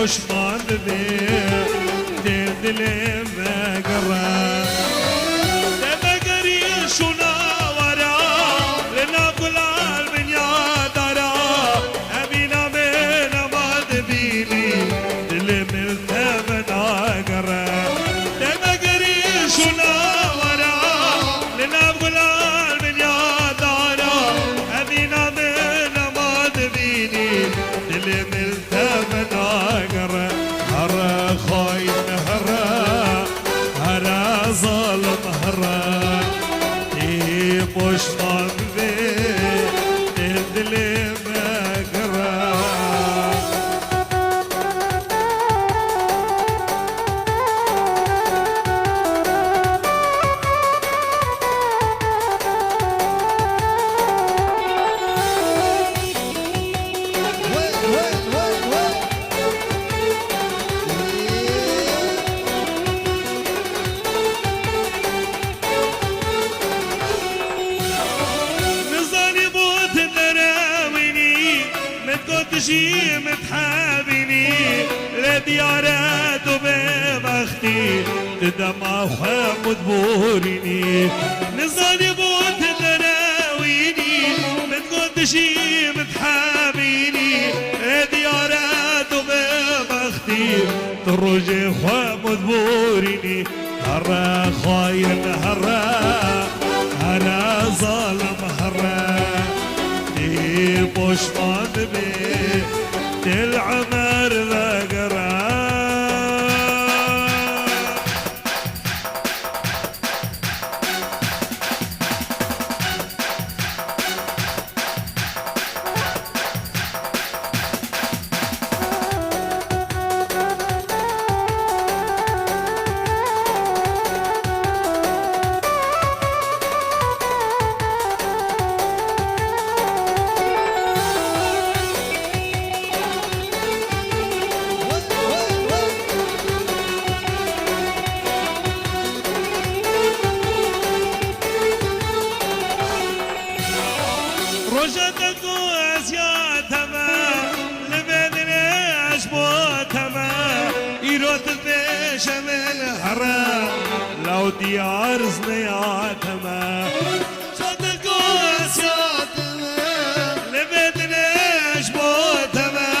پشمان ببی دلم مگره دمگری شونا ورا لنا بلال من یادارا ابینا من آمد بینی دلم مگره دمگری شونا ورا لنا بلال من یادارا ابینا من آمد بینی دلم مگره هر خاين هر ظالم هر پشمان به دل مگره تجي متحابني لديارات وببختي تدمع وحمد بوريني نزاني بوت دراويني بتقول تجي متحابيني لديارات وببختي ترجي وحمد بوريني هرا خاين هرا ظالم هرا پشمان به دل عمر وگره رجتك واسياتما لبدني عشبوتما يروت البيشم الحرام لو ديار زنياتما رجتك واسياتما لبدني عشبوتما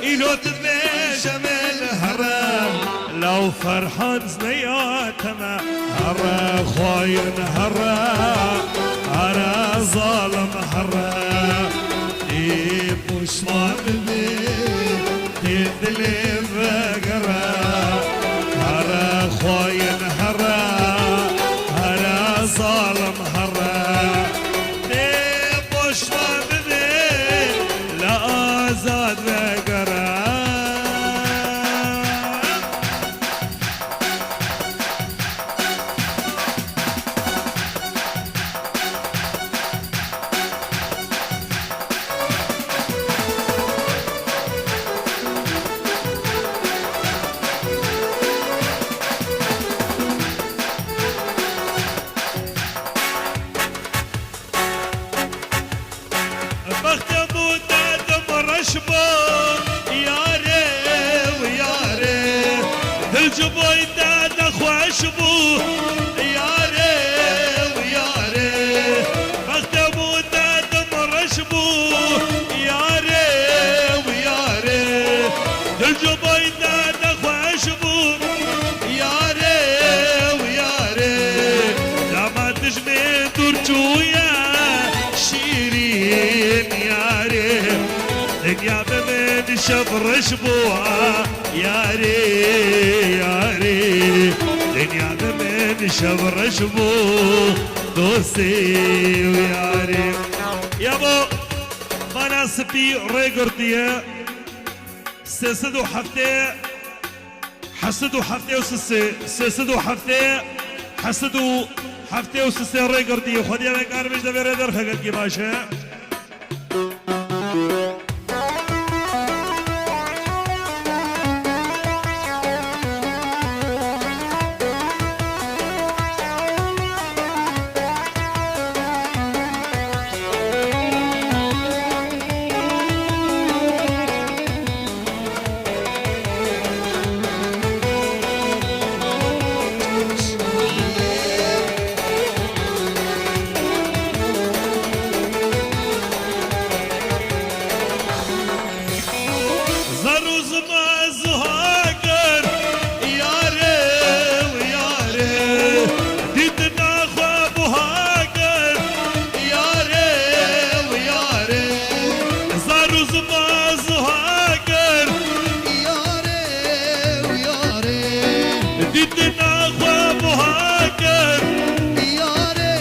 يروت البيشم الحرام لو فرحان زنياتما هرا خاين هرا ظالم هرا پشمان به دل مگره هرا خاين هرا ظالم هرا پشمان به لا آزاد مگره جبوي داد خوشبو ياري وياري مكتبو داد مرشبو ياري وياري جبوي داد خوشبو ياري وياري لما تجمي ترجويا شيرين ياري دنيا بمن شبر شبوها ياري ياري دنيا بمن شبر شبو دوستي وياري يابو مناسبي ريغردية سيسدو حفتي حسدو حفتي وسسي سيسدو حفتي حسدو حفتي وسسي ريغردية خديا بكار مش دبير در خلق کی باشه زما زهاجر ياري وياري ديتنا خواب هاجر ياري وياري زارو زما زهاجر ياري وياري ديتنا خواب هاجر ياري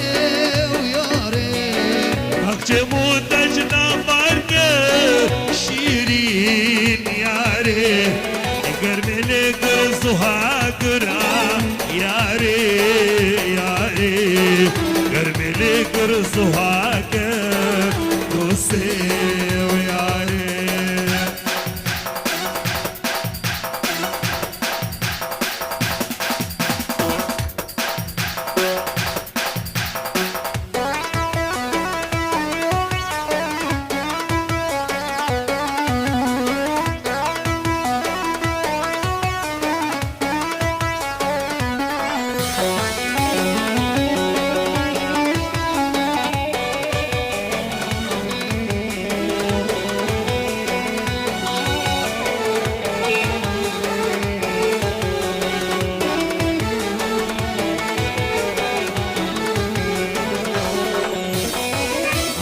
وياري اخجمو تجنا ماركه شيرين ياري قرملك زهاجرا ياري ياري قرملك زهاجر دوسي وياري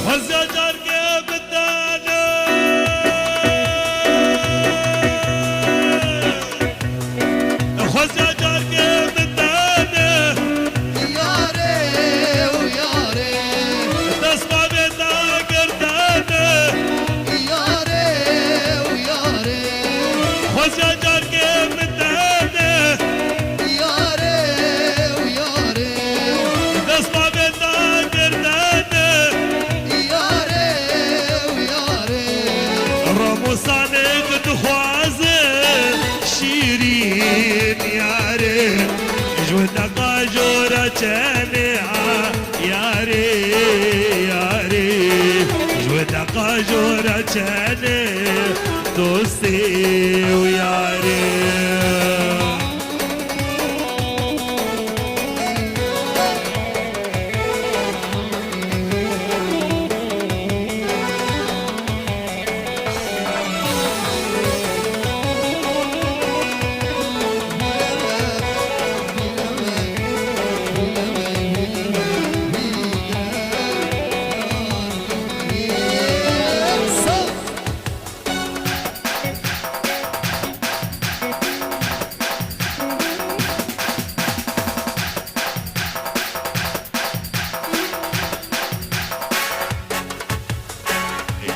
وزجر بدانا وزجر بدانا ياري وياري تسمع بدا قردانا ياري وياري وزجر بدانا ياري وياري تسمع بدا قردانا ياري وياري رموسانك دخوازه شيرين ياري جودك جورة جانعة ياري ياري جودك جورة جانعة دوستي وياري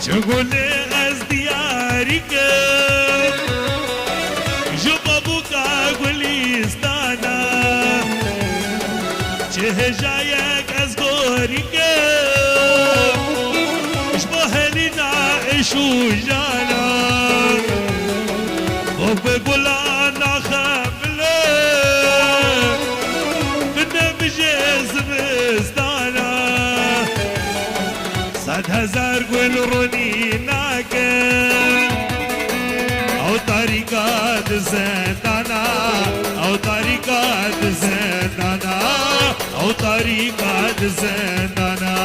تقول از ديارك جبابك گلستانا چه جایك از گورك اشبه نعيش جانا وبقول انا خابله بدنا بجيز بستانا صد هزار قول روني ناكل او طريقات زندانا او طريقات زندانا او طريقات زندانا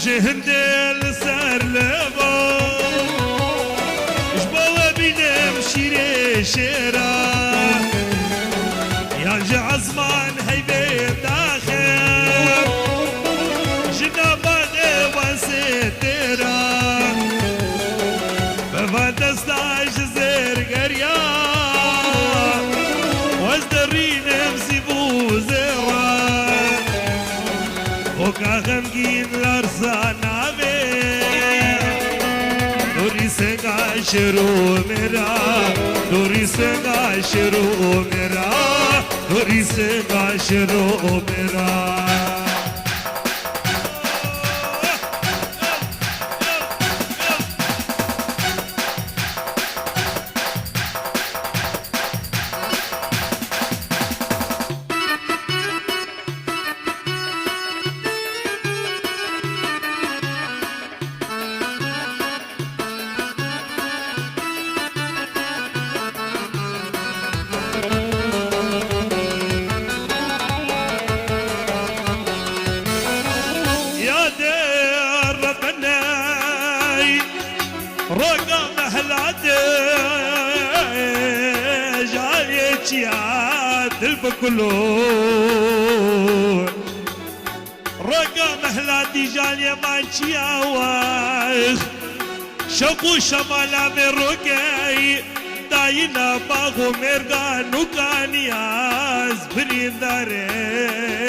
جهندل سر لبا جبوا بينم شيري شيرا يرجع عزمان هيبه داخل جنابان وسترا بفانتستاج زرقريا وازدرين مسيبو زرا وكاغم جين لارسانا بي دوری سنگا شروع میرا دوری سنگا شروع میرا دوری سنگا شروع میرا جاليك يا البكلون رقا مهلاتي جالية مانشي واخ شوقو شمالا من رقاي داينا باغو مرقان وكانياز برين دارين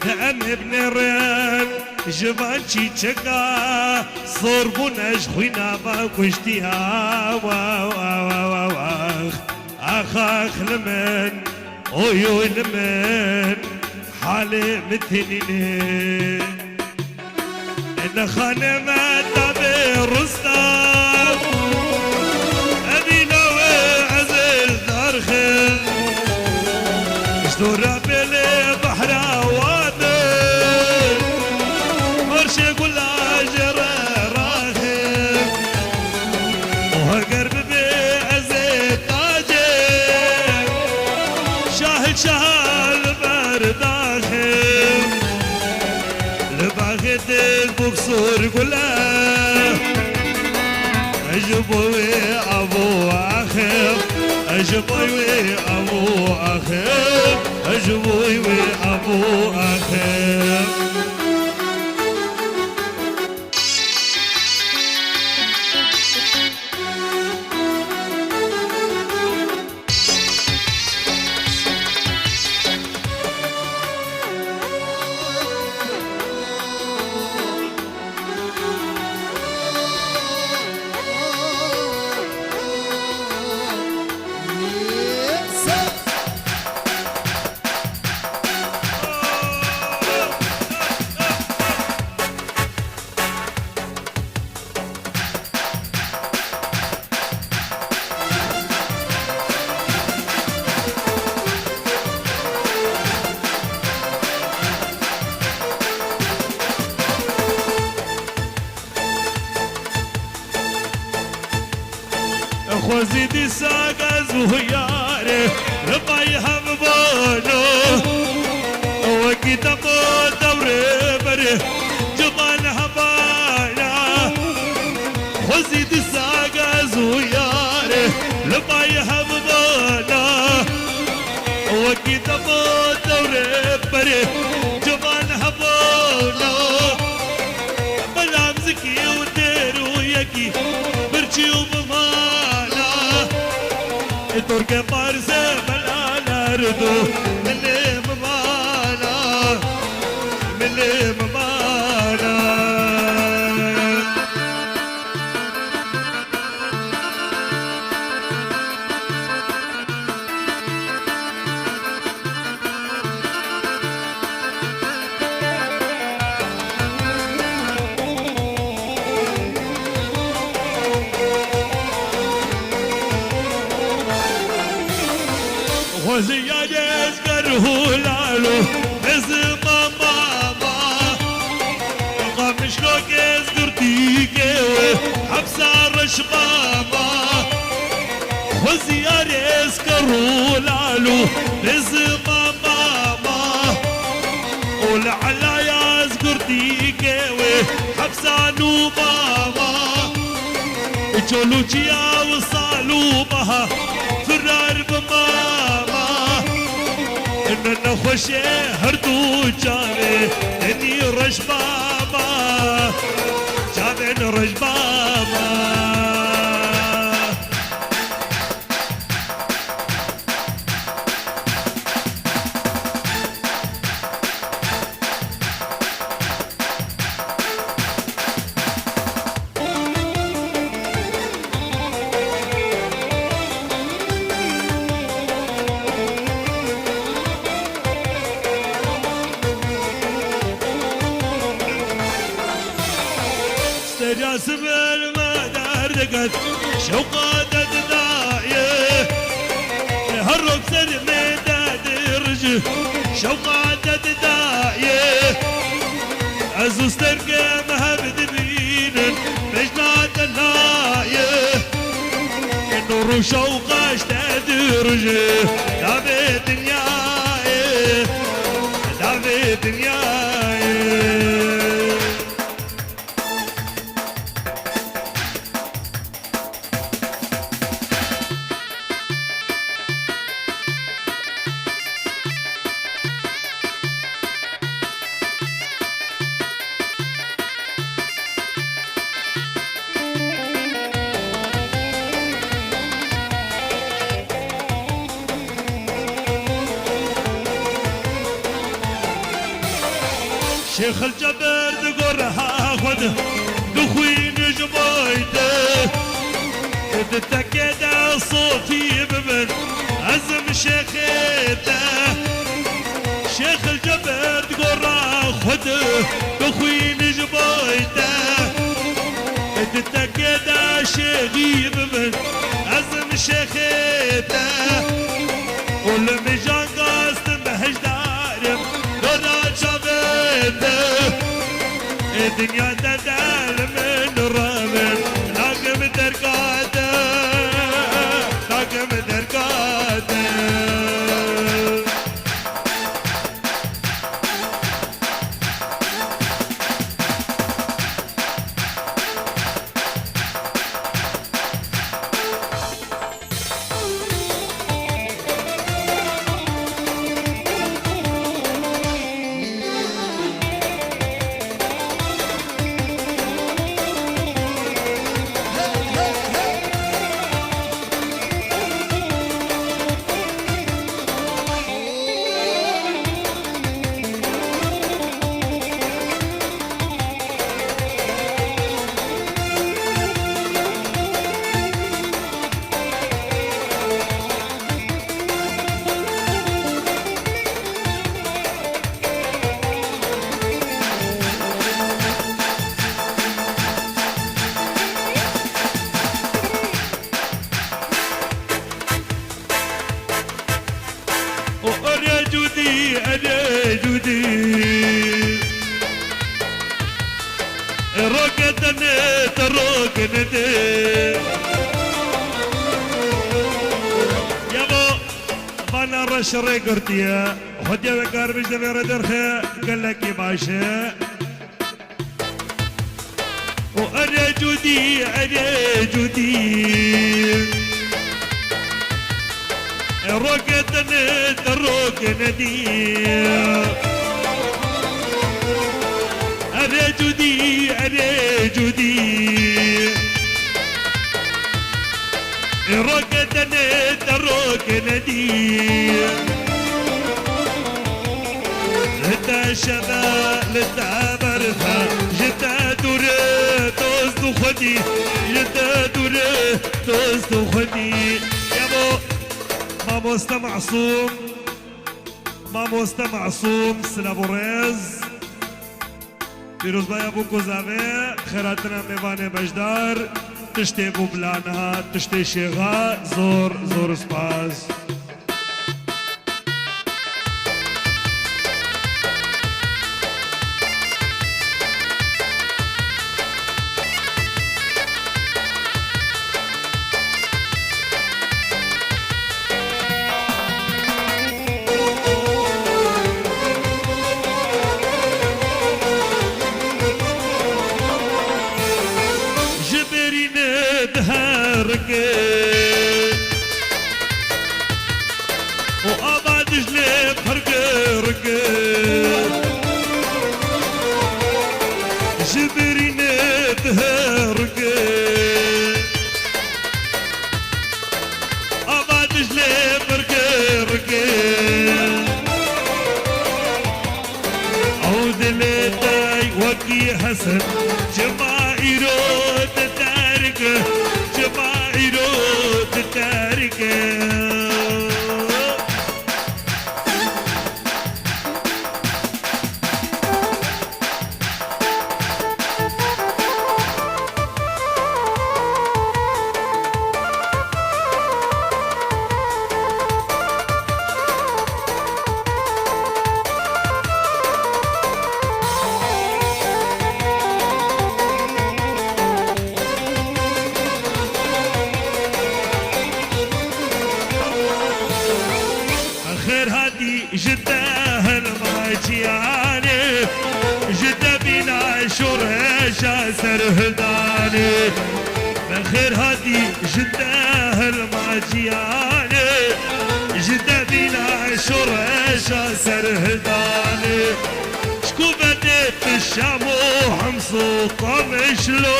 دعم ابن رين جوانشي تشكا صربونا جخوينا باكوشتيها واخ اخ لمن اويو لمن حالي مثلين ان خانما تابي رستم ابينا وعزل دارخل اشتورا بلي بحر وادل مرشي كل اجر راخل وهقرب بعزل تاجر شاهد شهال برداخل لباخد البكسور كله اجبوي ابو اخر اجبوي ابو اخر اجبوي ابو اخر خوزيدي ساقا زهياري ربايها مبانو وكي تبو دوري بري جبان هبانا خوزيدي ساقا زهياري ربايها مبانا وكي تبو دوري بري جبان هبانا بلام زكي وديرو يكي برشي وبمانا تركي بارزة ملالا ردو ملي ممانا ملي ممانا وزيادة اسكره لالو بزما ماما قامش لوك اسكرتيك حبسة رش ماما وزيادة اسكره لالو بزما ماما ولعلا يا اسكرتيك حبسة نو ماما جولوجيا وصالو بها فرار بماما اننا خوشي هردو جامي اني رج بابا جامي رج بابا جاسم المدار دقت شوقات دايه هالروك سر مداد رجه شوقات دايه عزوز ترقى مهبد بين مجنات النايه النور شوقاش تدرجه دابي دنياي دابي دنياي شيخ الجبر دقرها خده دخوين جبايته تتكد صوتي بمن عزم شيخيته شيخ الجبر دقرها خده دخوين جبايته تتكد شيخي بمن عزم شيخيته ولمجان قاستم بهجدارم دودا شافيته الدنيا تدال من رامن لاقم درقاته لاقم درقاته شري قرتيا خديا وكار مش دفير درخي قال لك باشا وانا جودي انا جودي روكتنا تروكنا دي انا جودي انا جودي روكتنا تروكنا دي لتا شبا لتا برثا جتا دوري توست خدي جتا دوري توست خدي يا بو ما موست معصوم ما موست معصوم سلابوريز فيروز بايا بوكو زاوي خيراتنا ميواني بجدار تشتي بوبلانها تشتي شيغا زور زور سباس وأبعد جلي فرق جبرين تهرق أبعد جلي فرق عود لداي وكي حسن جماعي رود تارك جماعي رود تارك جده الماجياني جده بنا شرهشا سرهداني بالخير هادي جده الماجياني جده بنا شرهشا سرهداني شكو بديت الشام وحمص طمشلو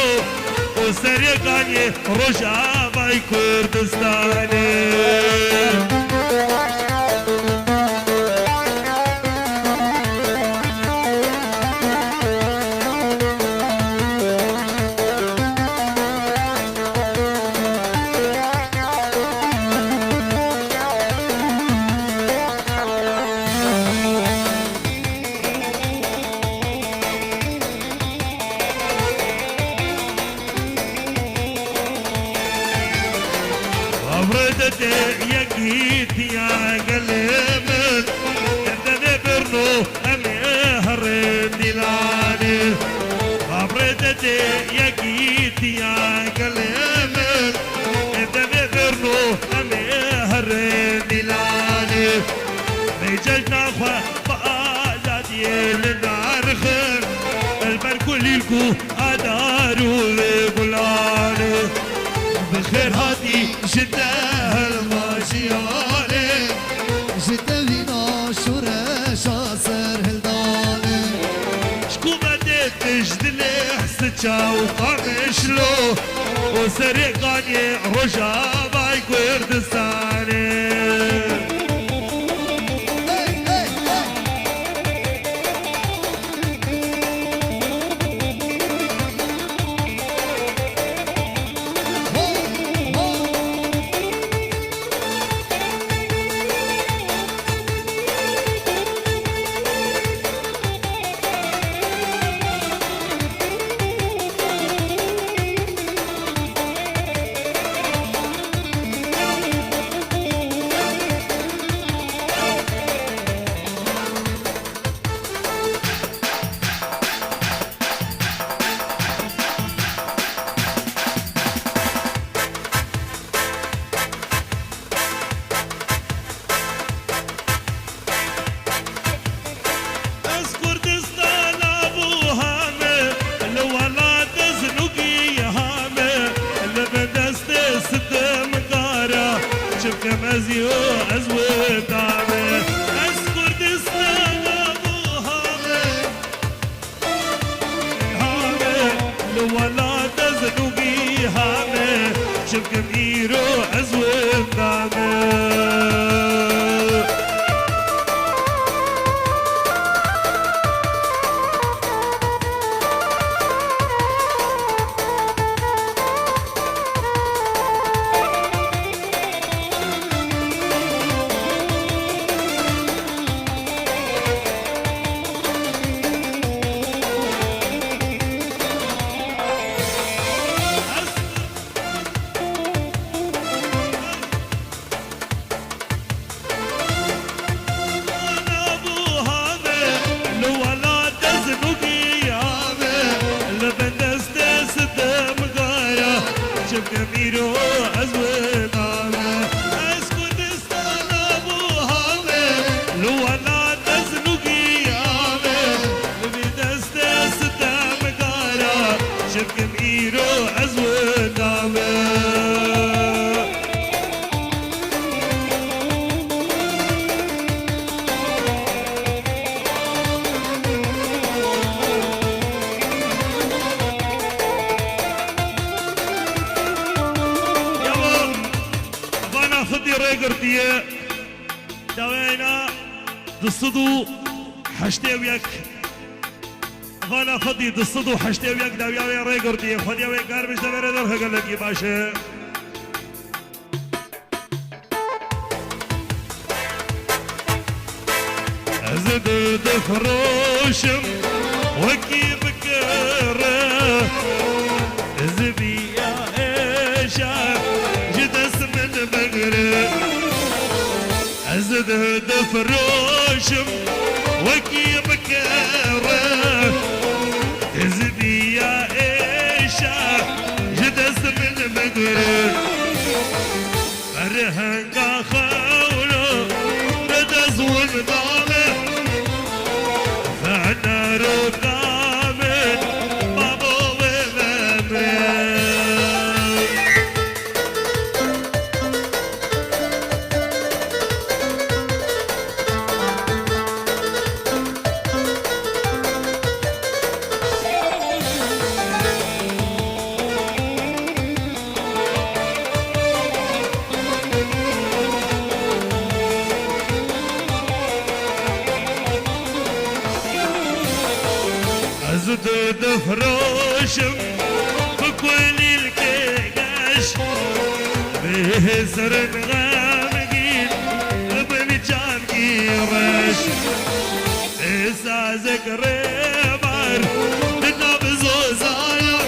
وسرقاني رجع باي كردستاني بردت يقيت يا قلبك كذا برنو أمهر دلاني بردت يقيت يا قلبك كذا برنو أمهر دلاني ميججنا خوا بآزادي للنار خير البركل الكو أدارو بلاني بخير هاتي جده الماشياني جده فينا شورشا سر هلداني شكو بدت تجدلي حسيتشا وقامشلو وسرقاني رجا باي كردستاني كمزيو أزوي طعمه أذكر دستان أبوها هامه لو ولا تزنقي هامه شوف كميرو أزوي طعمه كميرو أزوي طعمه أسكت استان أبوها لو أنا تزنقي يامه بدست ستة مقارا شوف كميرو أزوي طعمه خدي ريقرتيه دوينا تصدو حشتي وياك غانا خدي تصدو حشتي وياك دويا ريقرتيه خدي وياك قاربش دمير درخ قال لك باشا ازد دفروشم وكي بكره زبي يا ايشا أزد دفروشم وكي بكره تزدي يا إيشا جدس من مقره فرهنقا خولو ردز ومضامه فعنا رقامن بابو ومامن أزد دفروشم بكل الكيكاش بهزر غامقين بنجام كيرش إسازك ريبار لنبزو زايا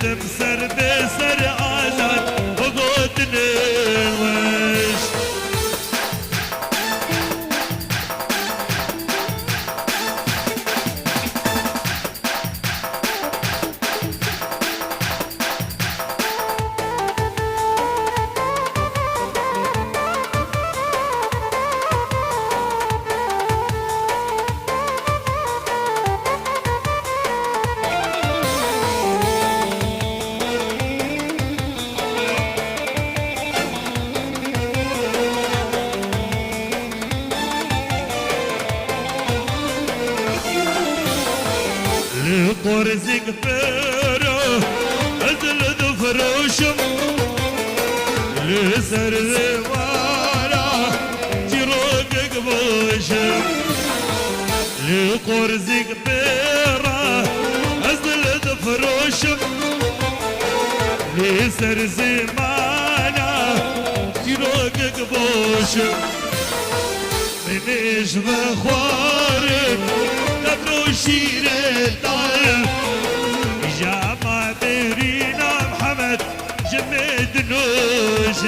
تمسر بسر آزاد لقرزق فرو أزل دفروشم لسر ذوارا جروقق بوشم لقرزق فرو أزل دفروشم لسر زمانا جروقق بوشم منش بخوارك نبرو شيرتان جامع برينا محمد جمد نوش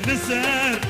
لسر